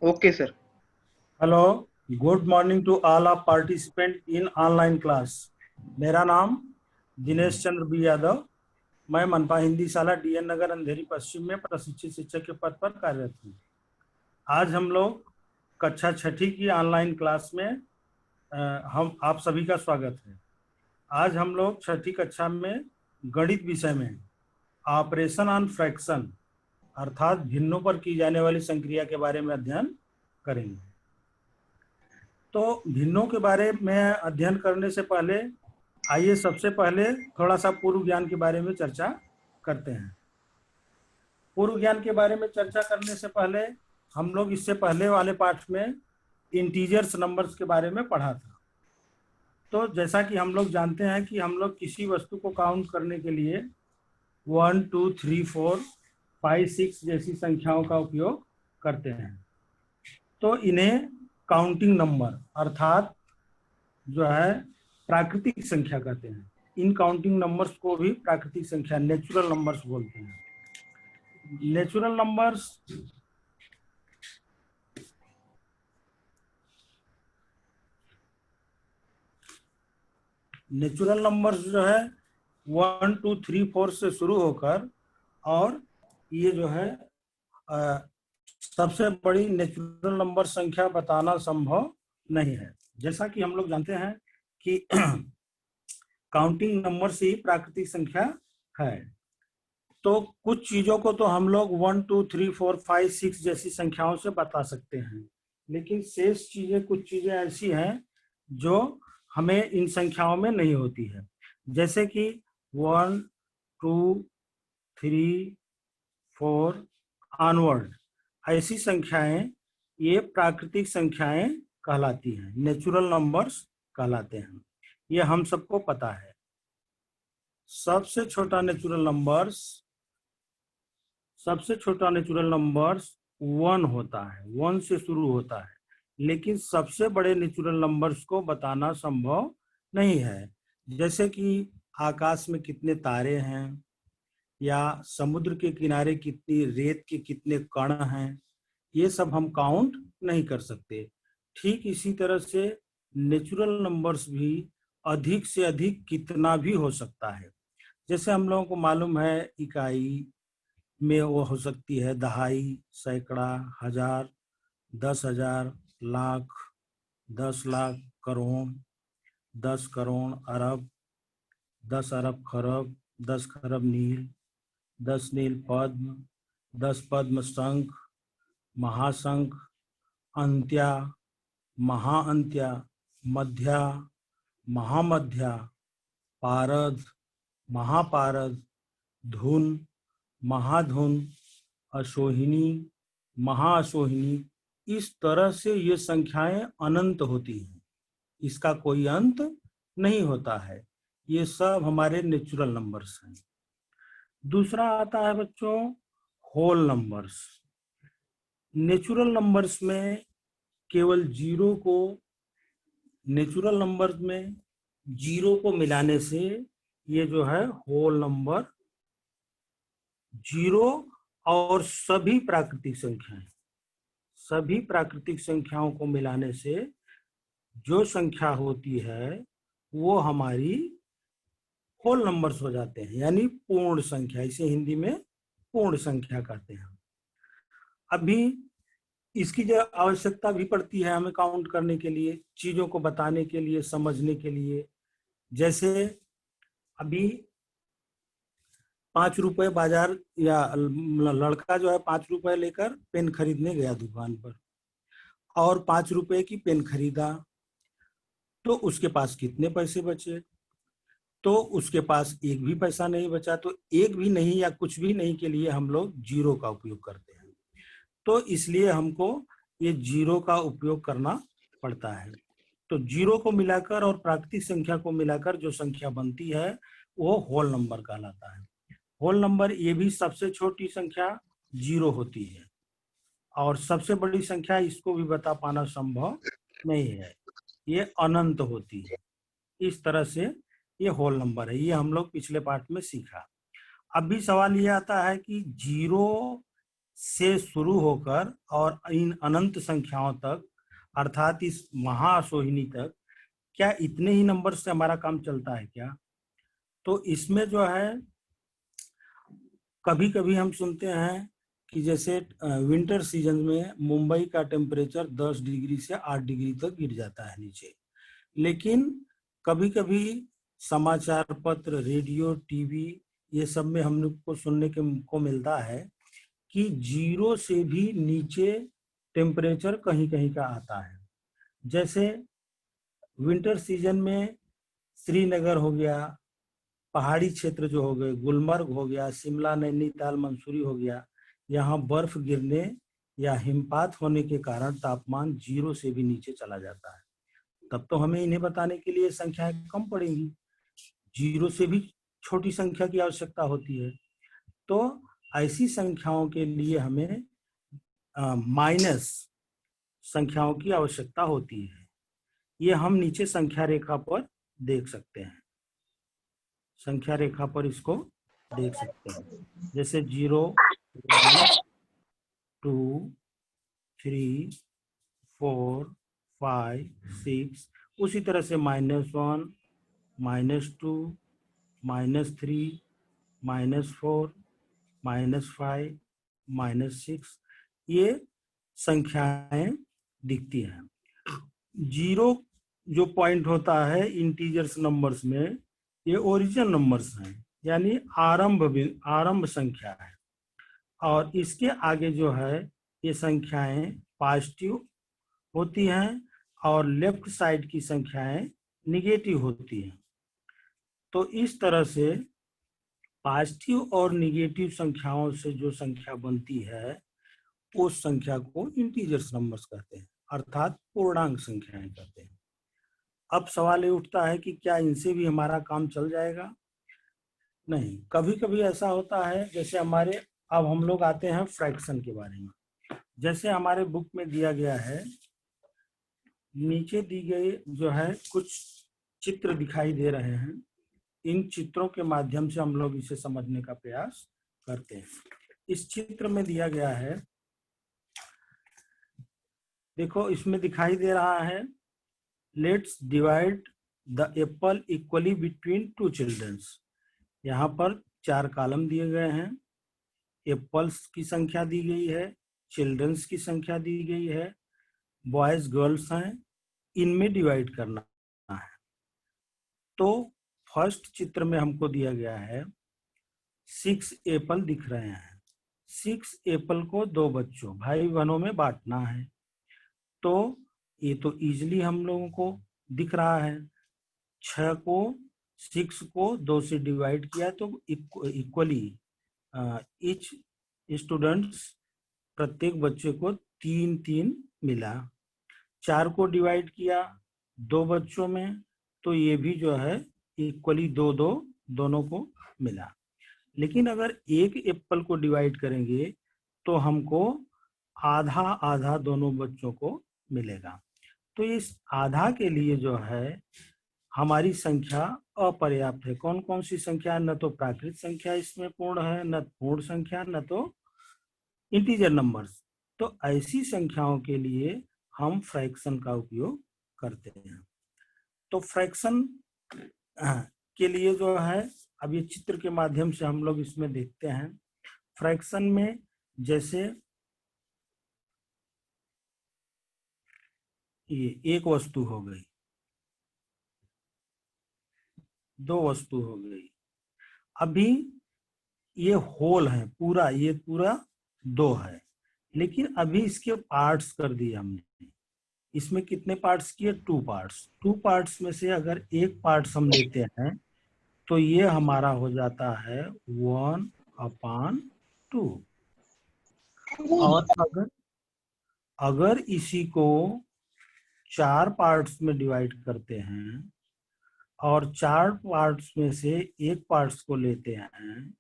Okay sir. Hello, good morning to all of participant in online class. मेरा नाम Dinesh Chandra B Yadav. मैं मनपा हिंदी शाला डीएन नगर अंधेरी पश्चिम में प्रशिक्षित शिक्षक के पद पर कार्यरत हूँ। आज हम लोग कक्षा छठी की ऑनलाइन क्लास में हम आप सभी का स्वागत है। आज हम लोग छठी कक्षा में गणित विषय में ऑपरेशन ऑन फ्रैक्शन अर्थात भिन्नों पर की जाने वाली संक्रिया के बारे में अध्ययन करेंगे। तो भिन्नों के बारे में अध्ययन करने से पहले आइए सबसे पहले थोड़ा सा पूर्व ज्ञान के बारे में चर्चा करते हैं। पूर्व ज्ञान के बारे में चर्चा करने से पहले हम लोग इससे पहले वाले पाठ में इंटीजर्स नंबर्स के बारे में पढ़ा था। तो जैसा कि हम लोग जानते हैं कि हम लोग किसी वस्तु को काउंट करने के लिए 1 2 3 4 5 6 जैसी संख्याओं का उपयोग करते हैं। तो इन्हें काउंटिंग नंबर अर्थात जो है प्राकृतिक संख्या कहते हैं। इन काउंटिंग नंबर्स को भी प्राकृतिक संख्या नेचुरल नंबर्स बोलते हैं। नेचुरल नंबर्स जो है 1 2 3 4 से शुरू होकर और ये जो है सबसे बड़ी नेचुरल नंबर संख्या बताना संभव नहीं है। जैसा कि हम लोग जानते हैं कि काउंटिंग नंबर से ही प्राकृतिक संख्या है। तो कुछ चीजों को तो हम लोग 1 2 3 4 5 6 जैसी संख्याओं से बता सकते हैं, लेकिन शेष चीजें कुछ चीजें ऐसी हैं जो हमें इन संख्याओं में नहीं होती है। जैसे कि 1 2 3 4 ऑनवर्ड ऐसी संख्याएं ये प्राकृतिक संख्याएं कहलाती हैं, नेचुरल नंबर्स कहलाते हैं। ये हम सबको पता है। सबसे छोटा नेचुरल नंबर्स 1 होता है, 1 से शुरू होता है। लेकिन सबसे बड़े नेचुरल नंबर्स को बताना संभव नहीं है। जैसे कि आकाश में कितने तारे हैं या समुद्र के किनारे कितनी रेत के कितने कण हैं, ये सब हम काउंट नहीं कर सकते। ठीक इसी तरह से नेचुरल नंबर्स भी अधिक से अधिक कितना भी हो सकता है। जैसे हम लोगों को मालूम है इकाई में वो हो सकती है दहाई, सैकड़ा, हजार, 10,000, लाख, 10 लाख, करोड़, 10 करोड़, अरब, 10 अरब खरब, 10 खरब नील, 10 नील पद्म, 10 पद्म शंख, महाशंख, अंत्या, महाअंत्या, मध्या, महामध्या, पारद, महापारद, धुन, महाधुन, अशोहिनी, महाअशोहिनी। इस तरह से ये संख्याएं अनंत होती हैं, इसका कोई अंत नहीं होता है। ये सब हमारे नेचुरल नंबर्स हैं। दूसरा आता है बच्चों होल नंबर्स। नेचुरल नंबर्स में केवल नेचुरल नंबर्स में जीरो को मिलाने से ये जो है होल नंबर, जीरो और सभी प्राकृतिक संख्याओं को मिलाने से जो संख्या होती है वो हमारी होल नंबर्स हो जाते हैं, यानी पूर्ण संख्या। इसे हिंदी में पूर्ण संख्या कहते हैं। अभी इसकी जो आवश्यकता भी पड़ती है हमें काउंट करने के लिए, चीजों को बताने के लिए, समझने के लिए। जैसे अभी 5 रुपए बाजार या लड़का जो है 5 रुपए लेकर पेन खरीदने गया दुकान पर और 5 रुपए की पेन खरीदा, तो उसके पास कितने पैसे बचे? तो उसके पास एक भी पैसा नहीं बचा। तो एक भी नहीं या कुछ भी नहीं के लिए हम लोग जीरो का उपयोग करते हैं। तो इसलिए हमको ये जीरो का उपयोग करना पड़ता है। तो जीरो को मिलाकर और प्राकृतिक संख्या को मिलाकर जो संख्या बनती है वो होल नंबर कहलाता है। होल नंबर ये भी सबसे छोटी संख्या जीरो होती है और सबसे बड़ी संख्या इसको भी बता पाना संभव नहीं है, ये अनंत होती है। इस तरह से ये होल नंबर है। ये हम लोग पिछले पाठ में सीखा। अब भी सवाल ये आता है कि जीरो से शुरू होकर और इन अनंत संख्याओं तक, अर्थात इस महाअशोहिनी तक, क्या इतने ही नंबर से हमारा काम चलता है क्या? तो इसमें जो है कभी कभी हम सुनते हैं कि जैसे विंटर सीजन में मुंबई का टेम्परेचर 10 डिग्री से 8 डिग्री तक गिर जाता है नीचे। लेकिन कभी कभी समाचार पत्र, रेडियो, टीवी, ये सब में हम लोग को सुनने को मिलता है कि 0 से भी नीचे टेम्परेचर कहीं कहीं का आता है। जैसे विंटर सीजन में श्रीनगर हो गया, पहाड़ी क्षेत्र जो हो गए, गुलमर्ग हो गया, शिमला, नैनीताल, मंसूरी हो गया, यहाँ बर्फ गिरने या हिमपात होने के कारण तापमान 0 से भी नीचे चला जाता है। तब तो हमें इन्हें बताने के लिए संख्याएं कम पड़ेंगी, 0 से भी छोटी संख्या की आवश्यकता होती है। तो ऐसी संख्याओं के लिए हमें माइनस संख्याओं की आवश्यकता होती है। ये हम नीचे संख्या रेखा पर देख सकते हैं। संख्या रेखा पर इसको देख सकते हैं, जैसे 0, 1, 2, 3, 4, 5, 6, उसी तरह से -1, -2, -3, -4, -5, -6, ये संख्याएं दिखती हैं। 0 जो पॉइंट होता है इंटीजर्स नंबर्स में, ये ओरिजिनल नंबर्स हैं, यानी आरंभ संख्या है। और इसके आगे जो है ये संख्याएं पॉजिटिव होती हैं और लेफ्ट साइड की संख्याएं निगेटिव होती हैं। तो इस तरह से पॉजिटिव और निगेटिव संख्याओं से जो संख्या बनती है उस संख्या को इंटीजर्स नंबर्स कहते हैं, अर्थात पूर्णांक संख्याएं कहते हैं। अब सवाल ये उठता है कि क्या इनसे भी हमारा काम चल जाएगा? नहीं, कभी कभी ऐसा होता है, जैसे अब हम लोग आते हैं फ्रैक्शन के बारे में। जैसे हमारे बुक में दिया गया है, नीचे दी गई जो है कुछ चित्र दिखाई दे रहे हैं। इन चित्रों के माध्यम से हम लोग इसे समझने का प्रयास करते हैं। इस चित्र में दिया गया है, देखो इसमें दिखाई दे रहा है, let's divide the apple equally between 2 childrens. यहाँ पर 4 कॉलम दिए गए हैं, एप्पल्स की संख्या दी गई है, चिल्ड्रंस की संख्या दी गई है, बॉयज गर्ल्स हैं, इनमें डिवाइड करना है। तो फर्स्ट चित्र में हमको दिया गया है 6 एप्पल दिख रहे हैं। 6 एप्पल को 2 बच्चों, भाई बहनों में बांटना है। तो ये तो इजीली हम लोगों को दिख रहा है। 6 को 2 से डिवाइड किया तो इक्वली ईच स्टूडेंट्स, प्रत्येक बच्चे को 3-3 मिला। 4 को डिवाइड किया 2 बच्चों में तो ये भी जो है इक्वली 2-2 दोनों को मिला। लेकिन अगर एक एप्पल को डिवाइड करेंगे तो हमको आधा आधा दोनों बच्चों को मिलेगा। तो इस आधा के लिए जो है हमारी संख्या अपर्याप्त है। कौन कौन सी संख्या? न तो प्राकृत संख्या इसमें पूर्ण है, न पूर्ण संख्या, न तो इंटीजर नंबर्स। तो ऐसी संख्याओं के लिए हम फ्रैक्शन का उपयोग करते हैं। तो फ्रैक्शन के लिए जो है, अब ये चित्र के माध्यम से हम लोग इसमें देखते हैं। फ्रैक्शन में जैसे ये एक वस्तु हो गई, 2 वस्तु हो गई, अभी ये होल है पूरा, ये पूरा 2 है, लेकिन अभी इसके पार्ट्स कर दिए हमने। इसमें कितने पार्ट्स किए? 2 पार्ट्स। 2 पार्ट्स में से अगर एक पार्ट्स हम लेते हैं तो ये हमारा हो जाता है 1/2। और अगर इसी को 4 पार्ट्स में डिवाइड करते हैं और 4 पार्ट्स में से एक पार्ट्स को लेते हैं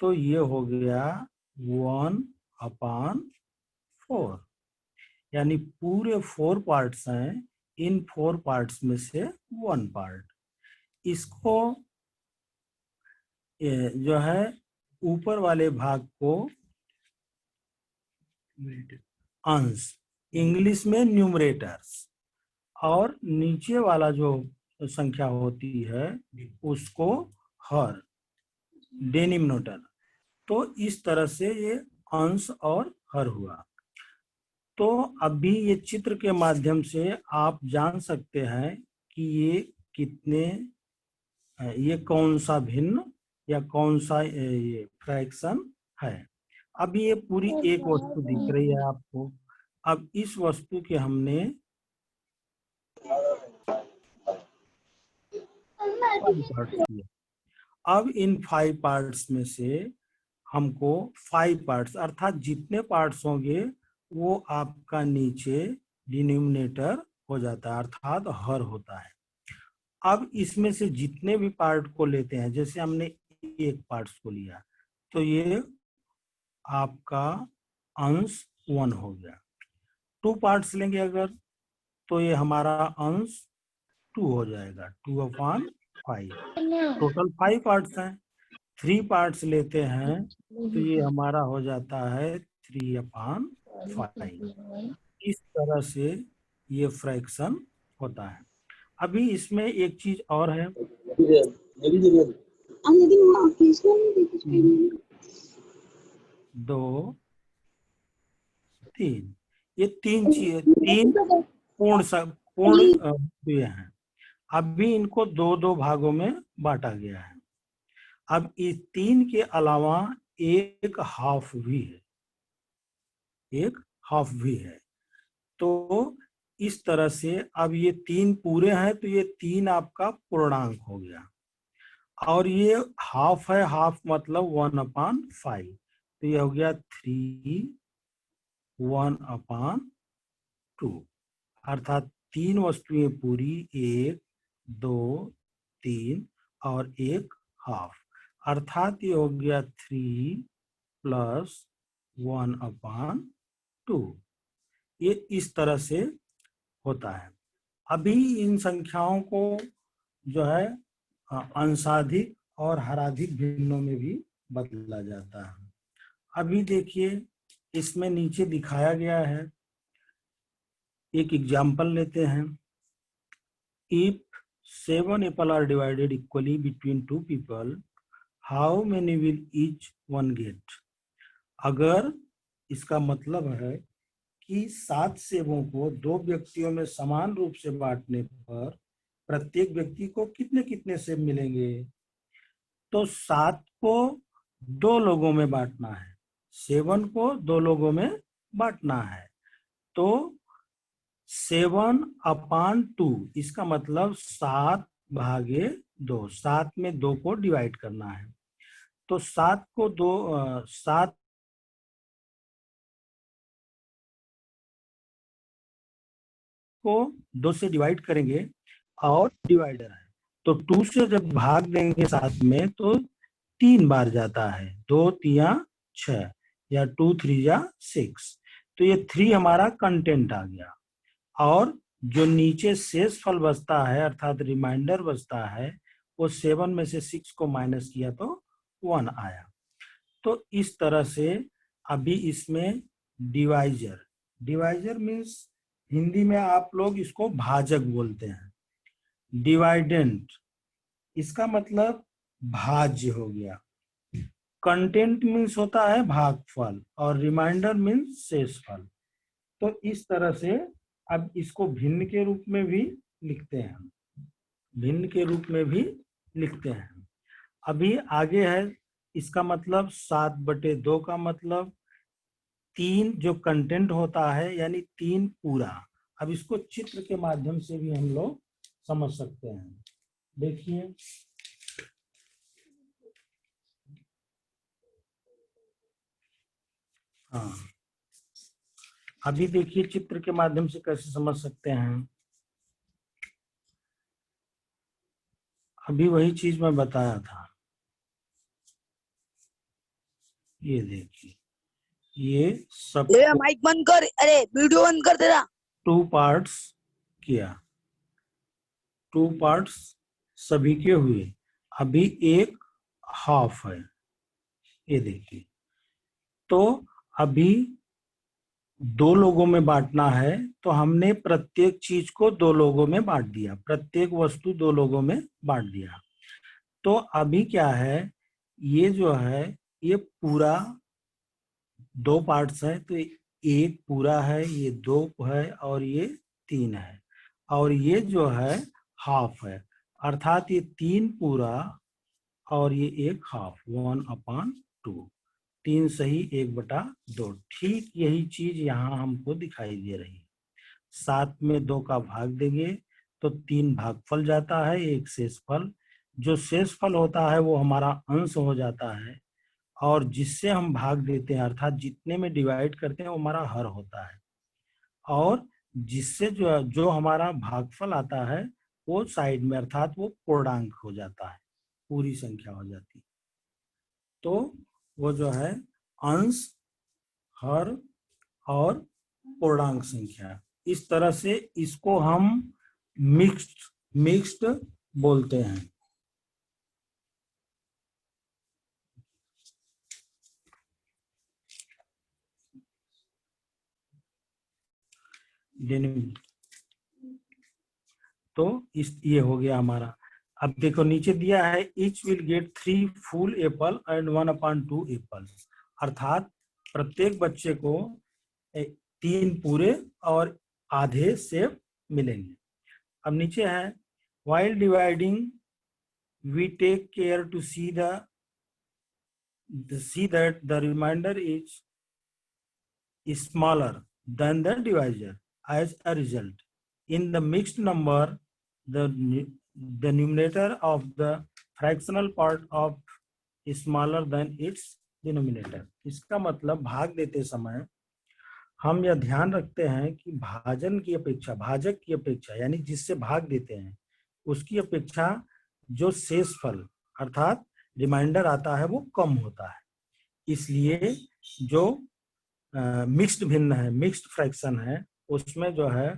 तो ये हो गया 1/4, यानी पूरे 4 पार्ट्स हैं, इन 4 पार्ट्स में से 1 पार्ट। इसको जो है ऊपर वाले भाग को अंश, इंग्लिश में न्यूमरेटर्स, और नीचे वाला जो संख्या होती है उसको हर, डेनोमिनेटर। तो इस तरह से ये अंश और हर हुआ। तो अभी ये चित्र के माध्यम से आप जान सकते हैं कि ये कितने, ये कौन सा भिन्न या कौन सा ये फ्रैक्शन है। अब ये पूरी एक वस्तु दिख रही है आपको। अब इस वस्तु के हमने 5 पार्ट्स किए। अब इन 5 पार्ट्स में से हमको 5 पार्ट्स अर्थात जितने पार्ट्स होंगे वो आपका नीचे डिनोमिनेटर हो जाता है अर्थात हर होता है। अब इसमें से जितने भी पार्ट को लेते हैं, जैसे हमने एक पार्ट्स को लिया तो ये आपका अंश 1 हो गया। 2 पार्ट्स लेंगे अगर तो ये हमारा अंश 2 हो जाएगा, 2/5। टोटल 5 पार्ट्स हैं। 3 पार्ट्स लेते हैं तो ये हमारा हो जाता है 3/5। इस तरह से ये फ्रैक्शन होता है। अभी इसमें एक चीज और है, 2, 3, ये 3 चीज, 3 पूर्ण ये हैं। अभी इनको 2-2 भागों में बांटा गया है। अब इस 3 के अलावा एक हाफ भी है, एक हाफ भी है। तो इस तरह से अब ये 3 पूरे हैं तो ये 3 आपका पूर्णांक हो गया, और ये हाफ है, हाफ मतलब 1/5, तो ये हो गया 3/1/2, अर्थात 3 वस्तुएं पूरी, 1, 2, 3 और एक हाफ, अर्थात ये हो गया 3 + 1/2। ये इस तरह से होता है। अभी इन संख्याओं को जो है अंशाधिक और हराधिक भिन्नों में भी बदला जाता है। अभी देखिए इसमें नीचे दिखाया गया है, एक एग्जाम्पल लेते हैं। If 7 apple are divided equally between 2 people, how many will each one get. अगर इसका मतलब है कि 7 सेबों को 2 व्यक्तियों में समान रूप से बांटने पर प्रत्येक व्यक्ति को कितने कितने सेब मिलेंगे। तो 7 को 2 लोगों में बांटना है, 7 को 2 लोगों में बांटना है, तो 7/2, इसका मतलब 7/2, 7 में 2 को डिवाइड करना है। तो 7 को 7 को 2 से डिवाइड करेंगे और डिवाइडर है तो 2 से जब भाग देंगे 7 में तो 3 बार जाता है, 2 3 6 या 2 3 6, तो ये 3 हमारा कंटेंट आ गया। और जो नीचे शेष फल बचता है अर्थात रिमाइंडर बचता है वो 7 में से 6 को माइनस किया तो 1 आया। तो इस तरह से अभी इसमें डिवाइजर, डिवाइजर मीन्स हिंदी में आप लोग इसको भाजक बोलते हैं। डिवाइडेंट, इसका मतलब भाज्य हो गया। कंटेंट मीन्स होता है भागफल और रिमाइंडर मीन्स शेषफल। तो इस तरह से अब इसको भिन्न के रूप में भी लिखते हैं, भिन्न के रूप में भी लिखते हैं। अभी आगे है, इसका मतलब 7/2 का मतलब 3 जो कंटेंट होता है यानी 3 पूरा। अब इसको चित्र के माध्यम से भी हम लोग समझ सकते हैं। देखिए हाँ, अभी देखिए चित्र के माध्यम से कैसे समझ सकते हैं। अभी वही चीज मैं बताया था, ये देखिए ये सब माइक बंद कर, अरे वीडियो बंद कर तेरा। 2 पार्ट्स किया, 2 पार्ट्स सभी के हुए। अभी एक हाफ है, ये देखिए। तो अभी दो लोगों में बांटना है तो हमने प्रत्येक चीज को दो लोगों में बांट दिया, प्रत्येक वस्तु दो लोगों में बांट दिया। तो अभी क्या है, ये जो है ये पूरा दो पार्ट्स है, तो एक पूरा है, ये दो है और ये तीन है, और ये जो है हाफ है, अर्थात ये तीन पूरा और ये एक हाफ, 1/2, तीन सही 1/2। ठीक यही चीज यहाँ हमको दिखाई दे रही है। 7 में 2 का भाग देंगे तो 3 भागफल जाता है, एक शेषफल। जो शेषफल होता है वो हमारा अंश हो जाता है, और जिससे हम भाग देते हैं अर्थात जितने में डिवाइड करते हैं वो हमारा हर होता है, और जिससे जो जो हमारा भागफल आता है वो साइड में अर्थात वो पूर्णांक हो जाता है, पूरी संख्या हो जाती है। तो वो जो है अंश, हर और पूर्णांक संख्या, इस तरह से इसको हम मिक्स्ड बोलते हैं। तो इस ये हो गया हमारा। अब देखो नीचे दिया है each will get 3 full Apple and 1/2 Apple, अर्थात प्रत्येक बच्चे को 3 पूरे और आधे सेब मिलेंगे। अब नीचे है while dividing we take care to see that the remainder is smaller than the divisor. As a result, in the mixed number, the numerator of the fractional part of is smaller than its denominator. इसका मतलब भाग देते समय हम यह ध्यान रखते हैं कि भाजन की अपेक्षा, भाजक की अपेक्षा यानी जिससे भाग देते हैं उसकी अपेक्षा जो शेषफल अर्थात रिमाइंडर आता है वो कम होता है। इसलिए जो मिक्स्ड भिन्न है, मिक्स्ड फ्रैक्शन है, उसमें जो है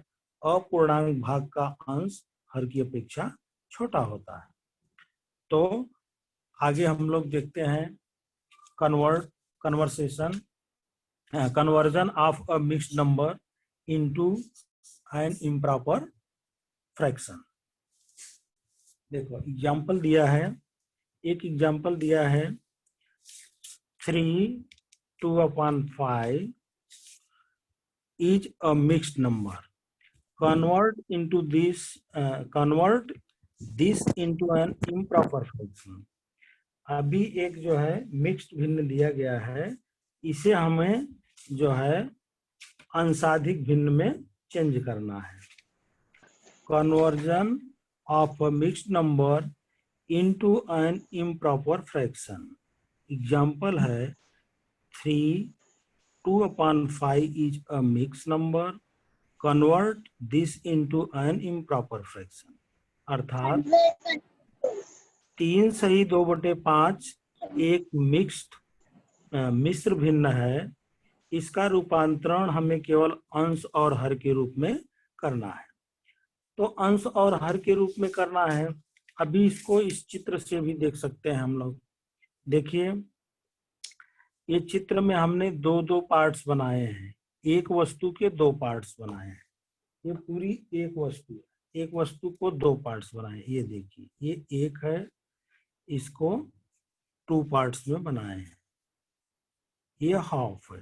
अपूर्णांक भाग का अंश हर की अपेक्षा छोटा होता है। तो आगे हम लोग देखते हैं conversion of a mixed number into an improper fraction. देखो एग्जाम्पल दिया है, एक एग्जाम्पल दिया है 3/2/5 is a mixed number. Convert this into an improper fraction. अभी एक जो है मिक्स्ड भिन्न दिया गया है, इसे हमें जो है अंशाधिक भिन्न में चेंज करना है। Conversion of a mixed number into an improper fraction. Example है 3/2/5 is a mixed number. Convert this into an improper fraction. अर्थात 3 सही 2/5 एक मिश्र भिन्न है, इसका रूपांतरण हमें केवल अंश और हर के रूप में करना है। तो अंश और हर के रूप में करना है। अभी इसको इस चित्र से भी देख सकते हैं हम लोग। देखिए ये चित्र में हमने दो पार्ट्स बनाए हैं, एक वस्तु के 2 पार्ट्स बनाए हैं। ये पूरी एक वस्तु को 2 पार्ट्स बनाए। ये देखिए ये एक है, इसको 2 पार्ट्स में बनाए हैं, ये हाफ है।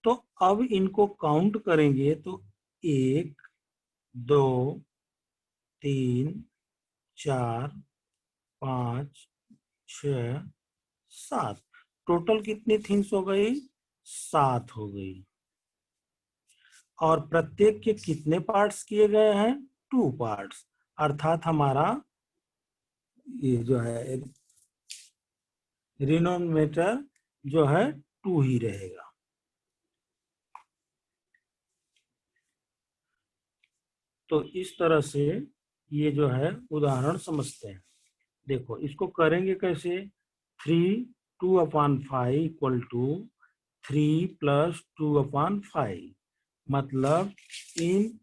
तो अब इनको काउंट करेंगे तो 1 2 3 4 5 6 7, टोटल कितनी थिंग्स हो गई? 7 हो गई। और प्रत्येक के कितने पार्ट्स किए गए हैं? 2 पार्ट्स, अर्थात हमारा ये जो है डिनोमिनेटर जो है 2 ही रहेगा। तो इस तरह से ये जो है उदाहरण समझते हैं। देखो इसको करेंगे कैसे? 3/2/5 इक्वल टू 3 + 2/5, मतलब इन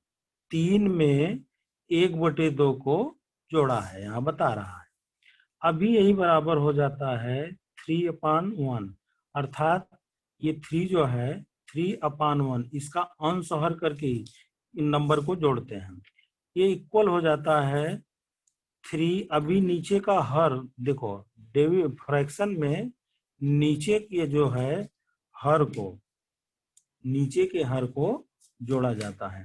3 में 1/2 को जोड़ा है, यहाँ बता रहा है। अभी यही बराबर हो जाता है 3/1, अर्थात ये 3 जो है 3/1 इसका अंश हर करके ही इन नंबर को जोड़ते हैं। ये इक्वल हो जाता है 3। अभी नीचे का हर देखो, फ्रैक्शन में नीचे के जो है हर को, नीचे के हर को जोड़ा जाता है,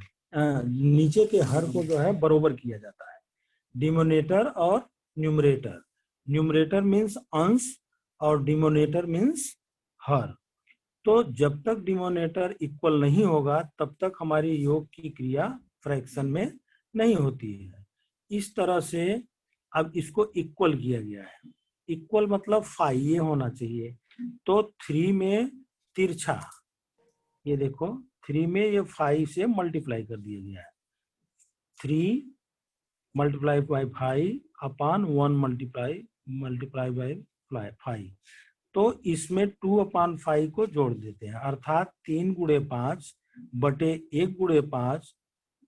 नीचे के हर को जो है बरोबर किया जाता है। डिनोमिनेटर और न्यूमरेटर, न्यूमरेटर मीन्स अंश और डिनोमिनेटर मीन्स हर। तो जब तक डिनोमिनेटर इक्वल नहीं होगा तब तक हमारी योग की क्रिया फ्रैक्शन में नहीं होती है। इस तरह से अब इसको इक्वल किया गया है। इक्वल मतलब फाई ये होना चाहिए। तो 3 में तिरछा, ये देखो 3 में ये 5 से मल्टीप्लाई कर दिया गया है। 3 मल्टीप्लाई बाई 5/1 मल्टीप्लाई बाई 5। तो इसमें 2/5 को जोड़ देते हैं, अर्थात 3 गुणे 5 बटे 1 गुणे 5,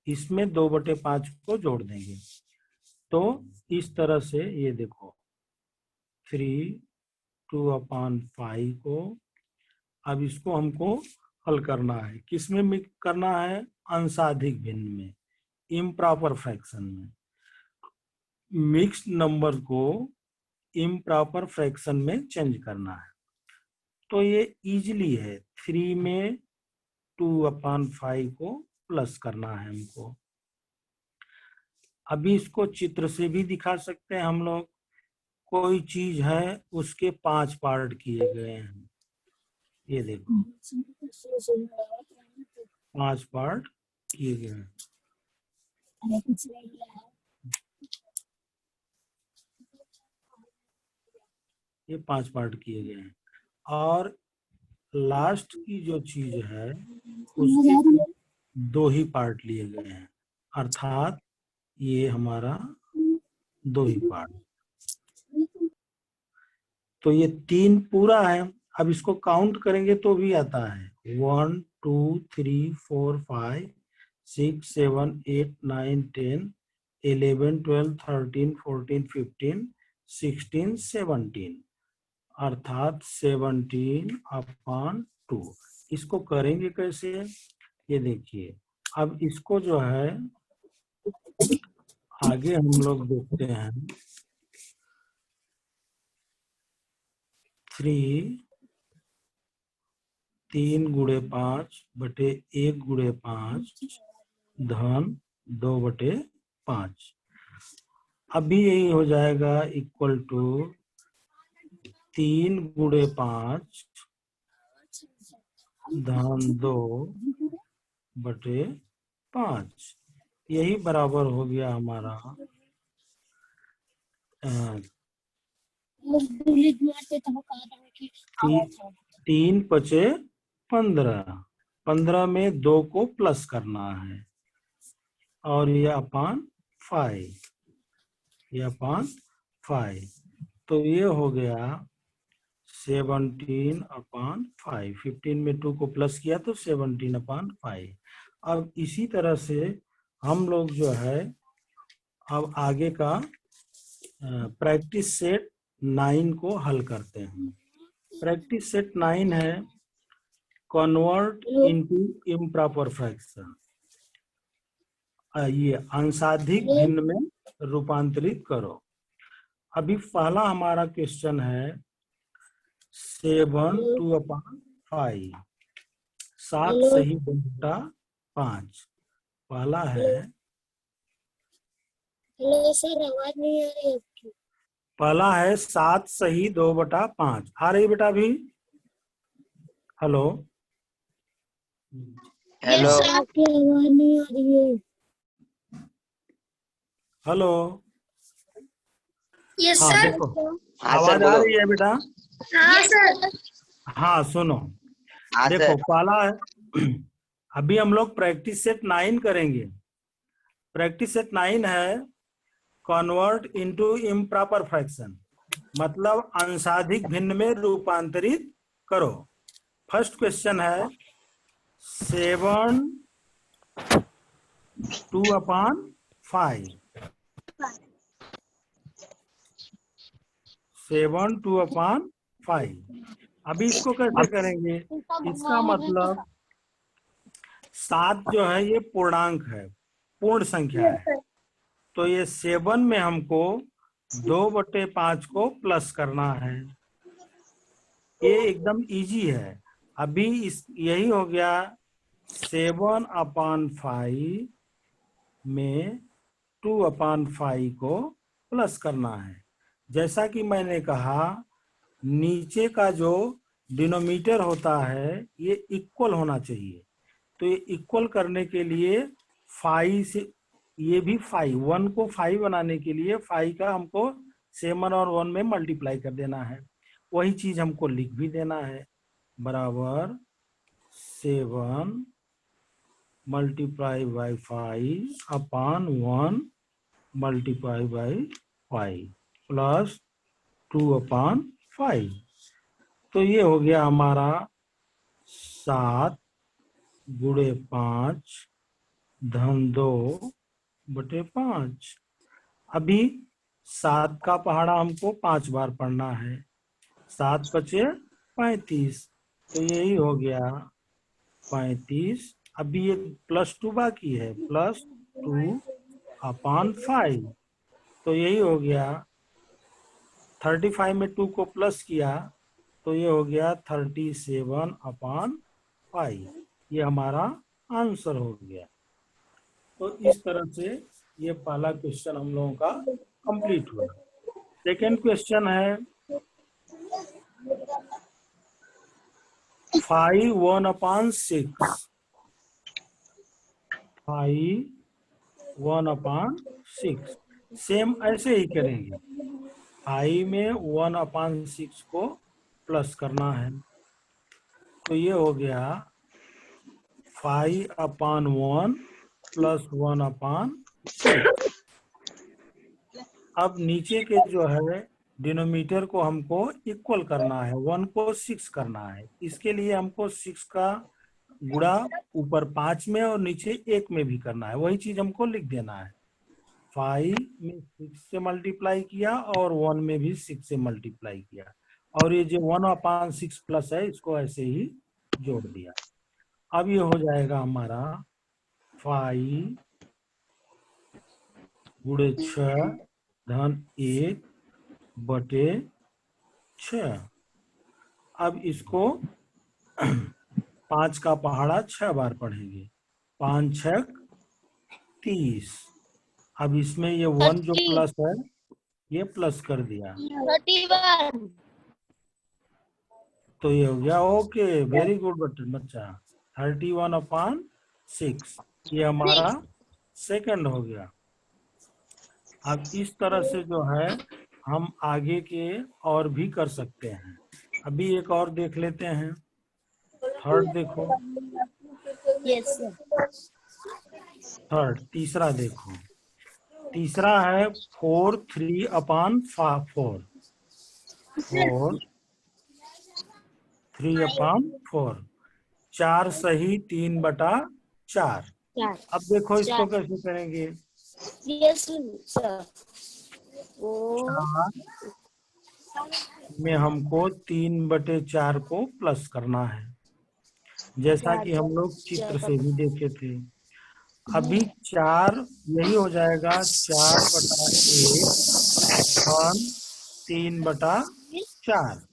इसमें 2/5 को जोड़ देंगे। तो इस तरह से ये देखो 3 2/5 को, अब इसको हमको हल करना है। किस में करना है? अंशाधिक भिन्न में, इम्प्रॉपर फ्रैक्शन में। मिक्स्ड नंबर को इम्प्रॉपर फ्रैक्शन में चेंज करना है। तो ये इजीली है। 3 में 2/5 को प्लस करना है हमको। अभी इसको चित्र से भी दिखा सकते हैं हम लोग। कोई चीज है, उसके 5 पार्ट किए गए हैं, ये देखो 5 पार्ट किए गए हैं। ये 5 पार्ट किए गए हैं और लास्ट की जो चीज है उसके 2 ही पार्ट लिए गए हैं, अर्थात ये हमारा 2 ही पार्ट। तो ये 3 पूरा है। अब इसको काउंट करेंगे तो भी आता है 1 2 3 4 5 6 7 8 9 10 11 12 13 14 15 16 17, अर्थात 17/2। इसको करेंगे कैसे, ये देखिए। अब इसको जो है आगे हम लोग देखते हैं। 3 गुणे 5 बटे 1 गुणे 5 धन 2/5। अभी यही हो जाएगा इक्वल टू 3 गुणे 5 धन 2/5। यही बराबर हो गया हमारा 3 पचे 15। 15 में 2 को प्लस करना है और ये अपान 5, ये अपान 5। तो ये हो गया 17/5। 15 में 2 को प्लस किया तो 17/5। अब इसी तरह से हम लोग जो है अब आगे का प्रैक्टिस सेट 9 को हल करते हैं। प्रैक्टिस सेट 9 है कन्वर्ट इनटू इम्प्रॉपर फ्रैक्शन, ये अंशाधिक भिन्न में रूपांतरित करो। अभी पहला हमारा क्वेश्चन है 7 2/5, 7 सही 2/5। पहला है, हेलो सर, आवाज नहीं आ रही आपकी। पहला है 7 सही 2/5। आ रही बेटा अभी? हेलो हेलो सर, आपकी आवाज नहीं आ रही है। हेलो। यस हाँ सर। देखो हाँ आवाज सर, आ बोलो। रही है बेटा? हाँ सर। हाँ सुनो, हाँ देखो सर। पहला है अभी हम लोग प्रैक्टिस सेट 9 करेंगे। प्रैक्टिस सेट 9 है कन्वर्ट इनटू इम्प्रॉपर फ्रैक्शन, मतलब अंशाधिक भिन्न में रूपांतरित करो। फर्स्ट क्वेश्चन है 7 2/5। 7 2/5। अभी इसको कैसे करेंगे? इसका मतलब 7 जो है ये पूर्णांक है, पूर्ण संख्या है, तो ये 7 में हमको 2/5 को प्लस करना है। ये एकदम इजी है। अभी इस यही हो गया 7/5 में 2/5 को प्लस करना है। जैसा कि मैंने कहा, नीचे का जो डिनोमीटर होता है ये इक्वल होना चाहिए। तो ये इक्वल करने के लिए 5 से ये भी 5, 1 को 5 बनाने के लिए 5 का हमको 7 और 1 में मल्टीप्लाई कर देना है। वही चीज हमको लिख भी देना है, बराबर 7 multiply by 5 upon 1 multiply by 5 plus 2/5। तो ये हो गया हमारा 7 गुणे 5 धन 2/5। अभी 7 का पहाड़ा हमको 5 बार पढ़ना है। 7 × 35, तो यही हो गया 35। अभी ये +2 बाकी है, +2/5, तो यही हो गया 35 में 2 को प्लस किया तो ये हो गया 37/5। ये हमारा आंसर हो गया। तो इस तरह से ये पहला क्वेश्चन हम लोगों का कंप्लीट हुआ। सेकेंड क्वेश्चन है 5 1/6। 5 1/6 सेम ऐसे ही करेंगे। 5 में 1/6 को प्लस करना है, तो ये हो गया 5/1 + 1/6। अब नीचे के जो है डिनोमीटर को हमको इक्वल करना है, 1 को 6 करना है। इसके लिए हमको 6 का गुणा ऊपर 5 में और नीचे 1 में भी करना है। वही चीज हमको लिख देना है। 5 में 6 से मल्टीप्लाई किया और 1 में भी 6 से मल्टीप्लाई किया, और ये जो 1/6 प्लस है इसको ऐसे ही जोड़ दिया। अब ये हो जाएगा हमारा 5 गुणे 6 धन 1/6। अब इसको 5 का पहाड़ा 6 बार पढ़ेंगे। 5 × 6 30। अब इसमें ये 1 जो प्लस है ये प्लस कर दिया, 31। तो ये हो गया ओके, वेरी गुड बच्चा, 31/6। ये हमारा सेकंड हो गया। अब इस तरह से जो है हम आगे के और भी कर सकते हैं। अभी एक और देख लेते हैं। थर्ड देखो, यस सर। थर्ड तीसरा देखो। तीसरा है 4 3/4। 4 3/4, 4 सही 3/4। अब देखो इसको कैसे करेंगे। Yes sir. ओ 4 में हमको 3/4 को प्लस करना है, जैसा कि हम लोग चित्र से भी देखे थे। अभी 4 यही हो जाएगा 4/1 और 3/4।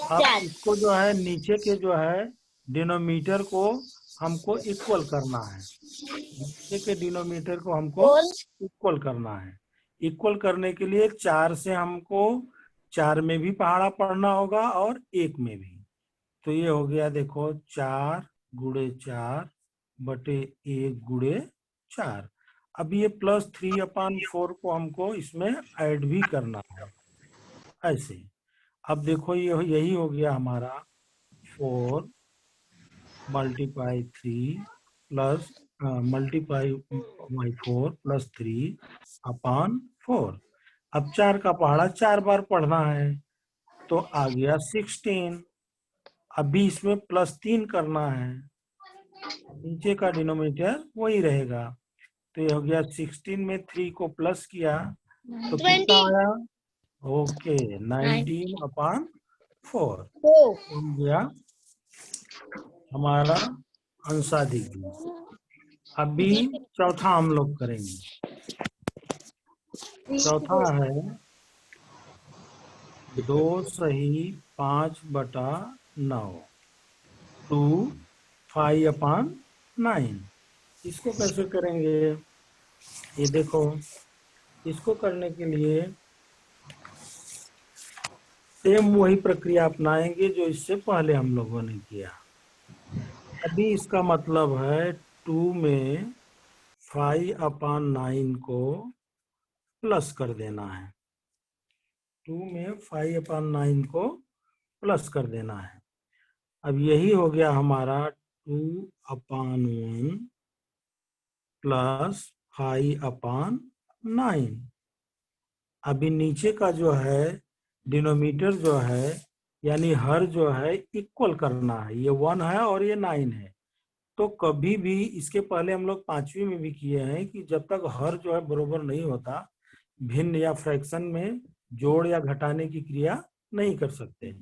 अब इसको जो है नीचे के जो है डिनोमीटर को हमको इक्वल करना है। नीचे के डिनोमीटर को हमको इक्वल करना है। इक्वल करने के लिए 4 से हमको 4 में भी पहाड़ा पढ़ना होगा और 1 में भी। तो ये हो गया देखो 4 × 4 बटे 1 × 4। अब ये +3/4 को हमको इसमें ऐड भी करना है ऐसे। अब देखो ये यही हो गया हमारा 4 × 3 प्लस मल्टीप्लाई बाई 4 + 3/4। अब 4 का पहाड़ा 4 बार पढ़ना है, तो आ गया 16। अभी इसमें +3 करना है, नीचे का डिनोमिनेटर वही रहेगा, तो ये हो गया 16 में 3 को प्लस किया तो कितना आया, ओके 19/4 हो गया हमारा अंशाधिक भिन्न। अभी चौथा हम लोग करेंगे। चौथा है 2 सही 5/9 2 5/9। इसको कैसे करेंगे? ये देखो, इसको करने के लिए सेम वही प्रक्रिया अपनाएंगे जो इससे पहले हम लोगों ने किया। अभी इसका मतलब है 2 में 5/9 को प्लस कर देना है। 2 में 5/9 को प्लस कर देना है। अब यही हो गया हमारा 2/1 प्लस 5/9। अभी नीचे का जो है डिनोमीटर जो है यानी हर जो है इक्वल करना है। ये 1 है और ये 9 है। तो कभी भी इसके पहले हम लोग 5वीं में भी किए हैं कि जब तक हर जो है बरोबर नहीं होता, भिन्न या फ्रैक्शन में जोड़ या घटाने की क्रिया नहीं कर सकते।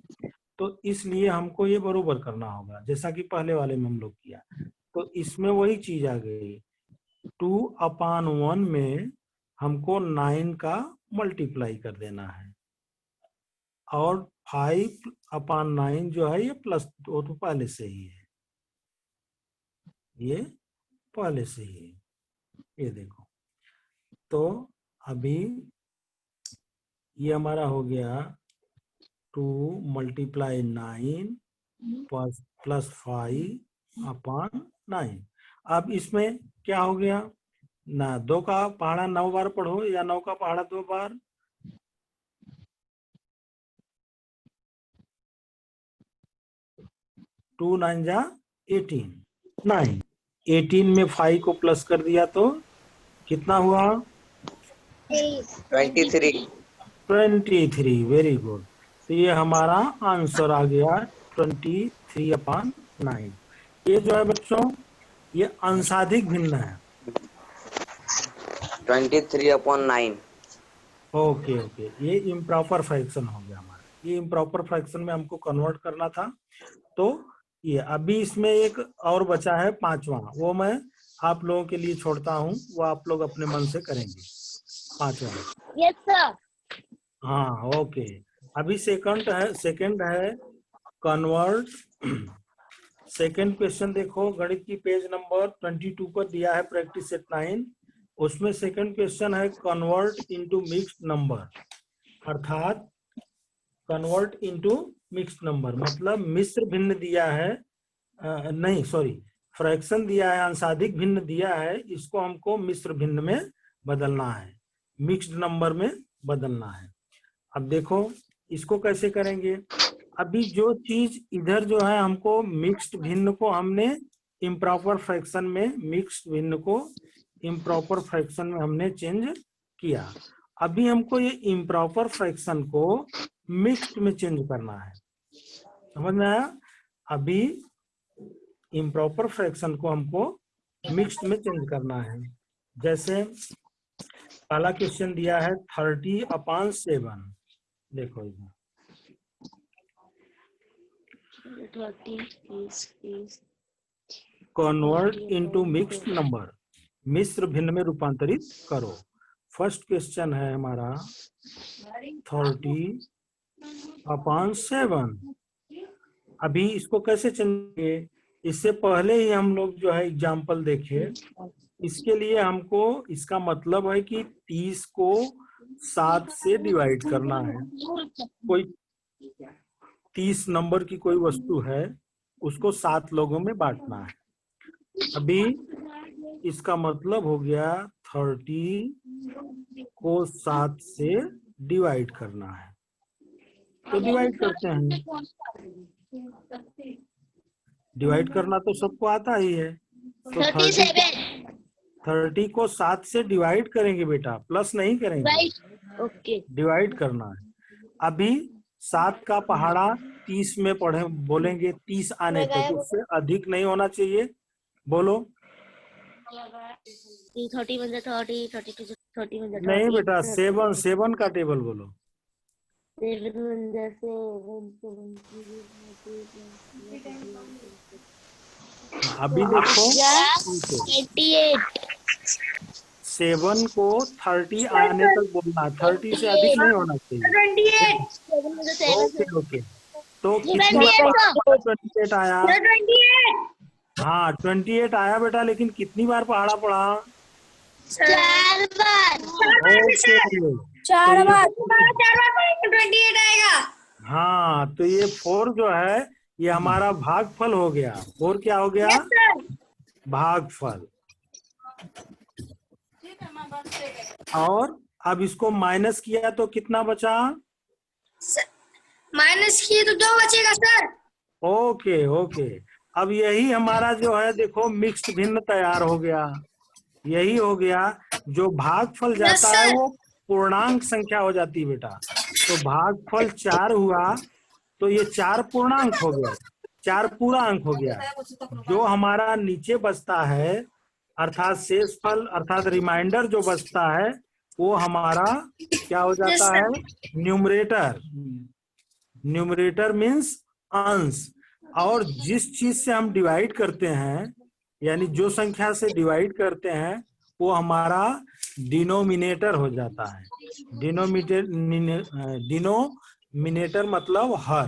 तो इसलिए हमको ये बरोबर करना होगा, जैसा कि पहले वाले में हम लोग किया। तो इसमें वही चीज आ गई, 2/1 में हमको 9 का मल्टीप्लाई कर देना है और 5/9 जो है ये प्लस, वो तो पहले से ही है, ये पहले से ही है। ये देखो, तो अभी ये हमारा हो गया 2 × 9 प्लस 5/9। अब इसमें क्या हो गया ना, 2 का पहाड़ा 9 बार पढ़ो या 9 का पहाड़ा 2 बार। 2 9 जा 18, 9 18 में 5 को प्लस कर दिया तो कितना हुआ? 23। Very good. तो ये हमारा आंसर आ गया 23/9। ये जो है बच्चों, ये अंशाधिक भिन्न है। 23/9। ओके, ये इम्प्रॉपर फ्रैक्शन हो गया हमारा। ये इम्प्रॉपर फ्रैक्शन में हमको कन्वर्ट करना था। तो ये अभी इसमें एक और बचा है 5वां, वो मैं आप लोगों के लिए छोड़ता हूँ, वो आप लोग अपने मन से करेंगे। 5वां। Yes sir. हाँ, ओके। अभी सेकंड है कन्वर्ट। सेकंड क्वेश्चन देखो, गणित की पेज नंबर 22 पर दिया है प्रैक्टिस सेट 9। उसमें सेकंड क्वेश्चन है कन्वर्ट इनटू मिक्स्ड नंबर, अर्थात कन्वर्ट इनटू मिक्स्ड नंबर मतलब मिश्र भिन्न दिया है, नहीं सॉरी, फ्रैक्शन दिया है, अंशाधिक भिन्न दिया है, इसको हमको मिश्र भिन्न में बदलना है, मिक्स्ड नंबर में बदलना है। अब देखो इसको कैसे करेंगे। अभी जो चीज इधर जो है हमको मिक्स्ड भिन्न को हमने इम्प्रॉपर फ्रैक्शन में, मिक्स्ड भिन्न को इम्प्रॉपर फ्रैक्शन में हमने चेंज किया। अभी हमको ये इम्प्रॉपर फ्रैक्शन को मिक्स्ड में चेंज करना है, समझ में आया? अभी इम्प्रॉपर फ्रैक्शन को हमको मिक्स्ड में चेंज करना है। जैसे पहला क्वेश्चन दिया है 30/7। देखो इधर 30 कन्वर्ट इनटू मिक्स्ड नंबर, मिश्र भिन्न में रूपांतरित करो। फर्स्ट क्वेश्चन है हमारा 30/7। अभी इसको कैसे चेंजेंगे? इससे पहले ही हम लोग जो है एग्जाम्पल देखे, इसके लिए हमको, इसका मतलब है कि 30 को 7 से डिवाइड करना है। कोई 30 नंबर की कोई वस्तु है, उसको 7 लोगों में बांटना है। अभी इसका मतलब हो गया 30 को 7 से डिवाइड करना है, तो डिवाइड करते हैं। डिवाइड करना तो सबको आता ही है, तो 30 को 7 से डिवाइड करेंगे बेटा, प्लस नहीं करेंगे, ओके। डिवाइड करना है। अभी 7 का पहाड़ा 30 में पढ़े बोलेंगे, 30 आने तक, उससे अधिक नहीं होना चाहिए। बोलो 30 में 30, 32 30 में 30। नहीं बेटा, 7 का टेबल बोलो। 7 अभी देखो 88 7 को 30 आने तक बोलना, 30 से अधिक नहीं होना चाहिए। 7 ओके ओके, तो ये कितनी बार 28 पहाड़ा सर। पड़ा? 28 आया। हाँ 28 आया बेटा, लेकिन कितनी बार पहाड़ा पड़ा? 4 बार। ओके, तो 4 ये बार। 28 आएगा। हाँ, तो ये 4 जो है ये हमारा भागफल हो गया। 4 क्या हो गया? भागफल। और अब इसको माइनस किया तो कितना बचा? माइनस किए तो 2 बचेगा सर। ओके ओके, अब यही हमारा जो है देखो मिक्स्ड भिन्न तैयार हो गया। यही हो गया, जो भागफल जाता है सर। वो पूर्णांक संख्या हो जाती है बेटा। तो भागफल 4 हुआ, तो ये 4 पूर्णांक हो गया, 4 पूरा अंक हो गया। जो हमारा नीचे बचता है अर्थात शेषफल अर्थात रिमाइंडर जो बचता है वो हमारा क्या हो जाता है? न्यूमरेटर। न्यूमरेटर मीन्स अंश। और जिस चीज से हम डिवाइड करते हैं, यानी जो संख्या से डिवाइड करते हैं, वो हमारा डिनोमिनेटर हो जाता है। डिनोमिनेटर मतलब हर।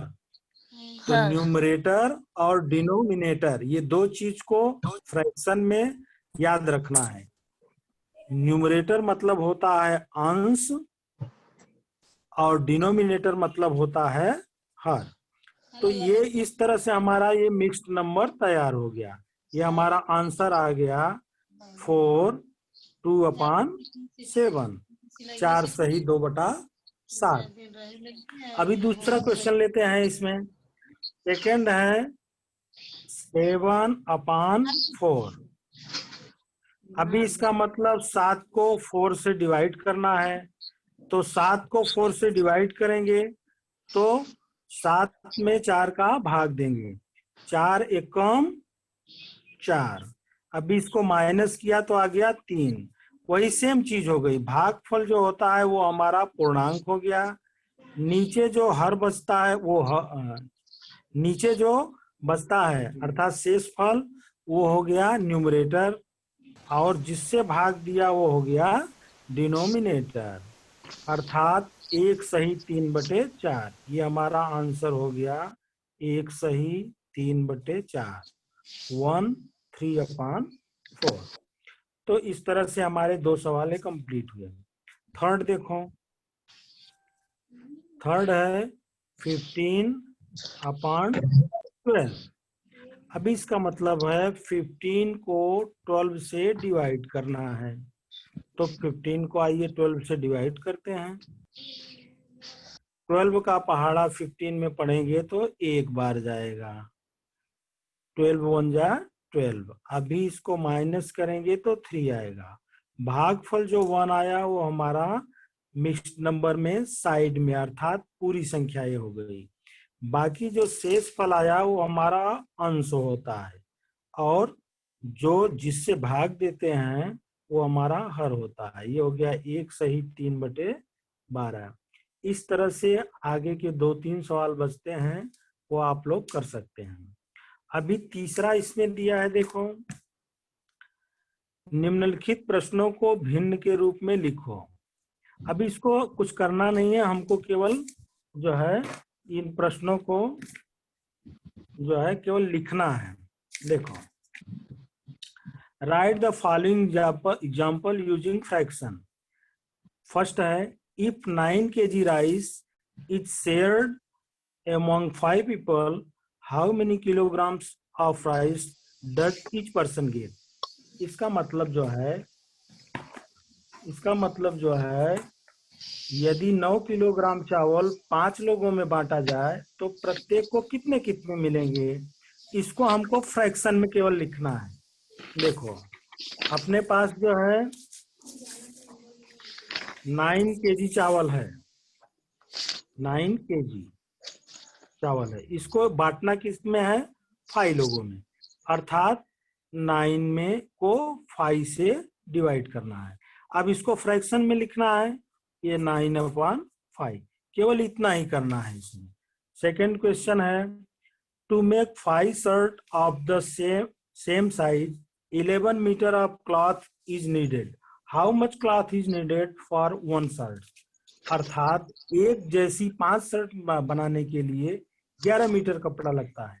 तो हाँ। न्यूमरेटर और डिनोमिनेटर ये दो चीज को फ्रैक्शन में याद रखना है। न्यूमरेटर मतलब होता है अंश और डिनोमिनेटर मतलब होता है हर। तो ये इस तरह से हमारा ये मिक्स्ड नंबर तैयार हो गया। ये हमारा आंसर आ गया 4 2/7, 4 सही 2/7। अभी दूसरा क्वेश्चन लेते हैं। इसमें सेकंड है 7/4। अभी इसका मतलब 7 को 4 से डिवाइड करना है। तो 7 को 4 से डिवाइड करेंगे तो 7 में 4 का भाग देंगे, 4 एकम 4। अभी इसको माइनस किया तो आ गया 3। वही सेम चीज हो गई। भागफल जो होता है वो हमारा पूर्णांक हो गया। नीचे जो हर बचता है वो नीचे जो बचता है अर्थात शेषफल वो हो गया न्यूमरेटर, और जिससे भाग दिया वो हो गया डिनोमिनेटर। अर्थात 1 सही 3/4। ये हमारा आंसर हो गया 1 सही 3/4, 1 3/4। तो इस तरह से हमारे 2 सवाल कंप्लीट हुए। थर्ड देखो, थर्ड है 15/12। अभी इसका मतलब है 15 को 12 से डिवाइड करना है। तो 15 को आइए 12 से डिवाइड करते हैं। 12 का पहाड़ा 15 में पढ़ेंगे तो एक बार जाएगा, 12 1 जा 12। अभी इसको माइनस करेंगे तो 3 आएगा। भागफल जो 1 आया वो हमारा मिक्स्ड नंबर में साइड में अर्थात पूरी संख्या ये हो गई। बाकी जो शेष फल आया वो हमारा अंश होता है, और जो जिससे भाग देते हैं वो हमारा हर होता है। ये हो गया 1 सही 3/12। इस तरह से आगे के 2-3 सवाल बचते हैं वो आप लोग कर सकते हैं। अभी तीसरा इसमें दिया है, देखो निम्नलिखित प्रश्नों को भिन्न के रूप में लिखो। अभी इसको कुछ करना नहीं है, हमको केवल जो है इन प्रश्नों को जो है केवल लिखना है। देखो, write the following example using fraction. First है if 9 kg rice is shared among 5 people, how many kilograms of rice does each person get? इसका मतलब जो है यदि 9 किलोग्राम चावल 5 लोगों में बांटा जाए तो प्रत्येक को कितने कितने मिलेंगे, इसको हमको फ्रैक्शन में केवल लिखना है। देखो अपने पास जो है 9 kg चावल है, 9 kg चावल है, इसको बांटना किस में है? 5 लोगों में, अर्थात 9 में को 5 से डिवाइड करना है। अब इसको फ्रैक्शन में लिखना है, ये 9/5, केवल इतना ही करना है इसमें। सेकंड क्वेश्चन है to make 5 shirt of the same size, 11 meter of cloth is needed. How much cloth is needed for one shirt? अर्थात एक जैसी 5 शर्ट बनाने के लिए 11 मीटर कपड़ा लगता है।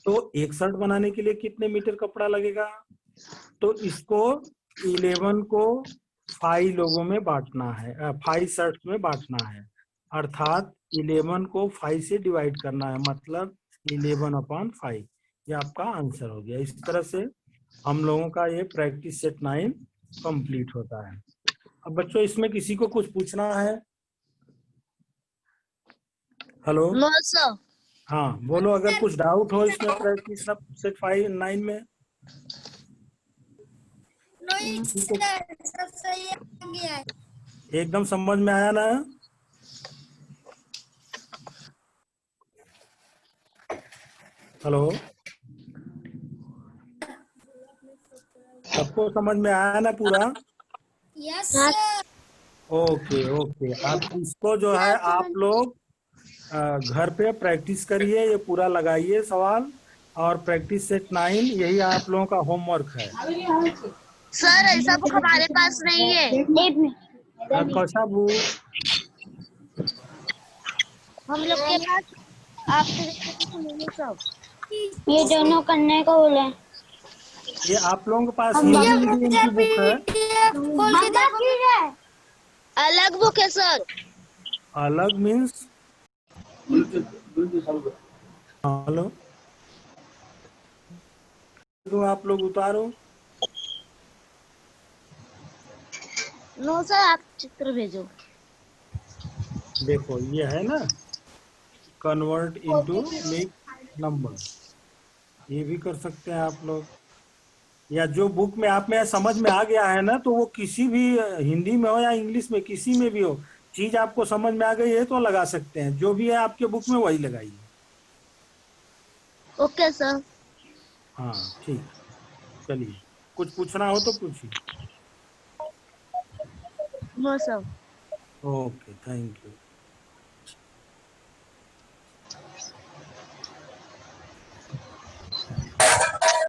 तो एक शर्ट बनाने के लिए कितने मीटर कपड़ा लगेगा? तो इसको 11 को 5 लोगों में बांटना है, 5 शर्ट में बांटना है। अर्थात 11 को 5 से डिवाइड करना है, मतलब 11/5। ये आपका आंसर हो गया। इस तरह से हम लोगों का ये प्रैक्टिस सेट 9 कंप्लीट होता है। अब बच्चों इसमें किसी को कुछ पूछना है? हेलो? No sir. हाँ बोलो, अगर कुछ डाउट हो इसमें प्रैक्टिस सेट 9 में। नहीं सर, सब सही आ गया है। एकदम समझ में आया ना? हेलो, सबको समझ में आया ना पूरा? Yes sir. Okay okay. अब इसको जो है आप लोग घर पे प्रैक्टिस करिए, ये पूरा लगाइए सवाल, और प्रैक्टिस सेट 9 यही आप लोगों का होमवर्क है। सर ऐसा बुक हमारे पास नहीं है। कौन सा बुक? हम लोग के पास आपसे सब ये दोनों करने को बोले। ये आप लोगों के पास हिंदी मीडियम की बुक है? खोल के देखो। अलग बुक है सर। अलग मीन्स? हेलो, तो आप लोग उतारो। नो सर, आप चित्र भेजो। देखो ये है ना, कन्वर्ट इनटू मिक्स नंबर, ये भी कर सकते हैं आप लोग। या जो बुक में आप में समझ में आ गया है ना, तो वो किसी भी हिंदी में हो या इंग्लिश में, किसी में भी हो, चीज आपको समझ में आ गई है तो लगा सकते हैं। जो भी है आपके बुक में वही लगाइए। Okay sir. हाँ ठीक, चलिए कुछ पूछना हो तो पूछिए। No sir. Okay, thank you.